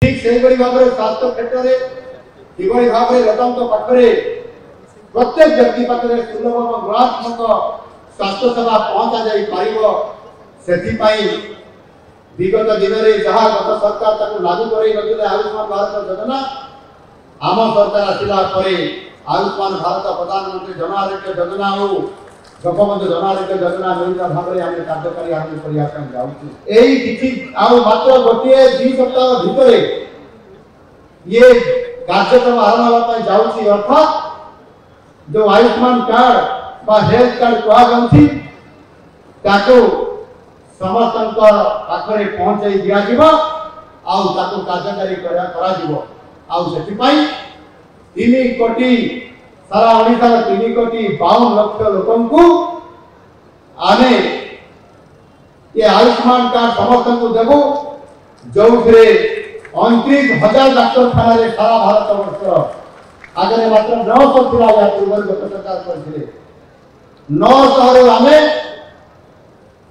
ठीक से भाव में स्वास्थ्य क्षेत्र में किभली भाव में लोकों पाखे प्रत्येक व्यक्ति पाखे सुलभ और गुणात्मक स्वास्थ्य सेवा पहुंचा जाई पारिबो सेथिपाई विगत दिन में जहाँ गत सरकार लागू कर आयुष्मान भारत योजना आम सरकार आसला आयुष्मान भारत प्रधानमंत्री जन आरोग्य योजना हो लोकबंधु जन आरोग्य योजना मिलित भाव में आम कार्यकारी आरंभ करने जाऊँ मात्र गोटे 2 सप्ताह भितर ये कार्यक्रम आरंभ होगा जाऊँगी अर्थात जो आयुष्मान कार्ड बा हेल्थ कार्ड कहुच्छी समस्त पाखे पहुंचाई दिज्व कार्यकारी 3 कोटी सारा ओडिशा 3 कोटी 52 लाख लोक आम ये आयुष्मान कार्ड समस्त को देवु जो 29,000 डाक्तखाना सारा भारत वर्ष आगे मात्र 900 था या पूर्व गत सरकार करते 900 आम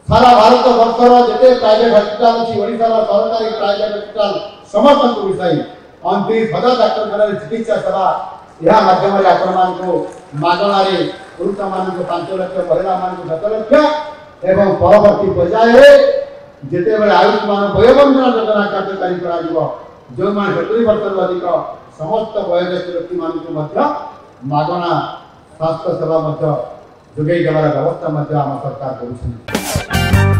सारा भारत वर्षर जिते प्राइवेट हॉस्पिटल अच्छी ओडिशा सरकारी प्राइवेट हॉस्पिटल समस्त को मिसाई 29,000 डाक्तखाना चिकित्सा सेवा यह माध्यम आपण मागणार पुरुष मान 5 लाख महिला मान 10 लाख एवं परवर्ती पर्याय जिते बड़े आयुष्मान वयोबंधन योजना कार्यकारी जो 70 वर्ष अधिक समस्त वयोज्येष्ठ व्यक्ति मान मागणा स्वास्थ्य सेवा जोगे देवार व्यवस्था आम सरकार कर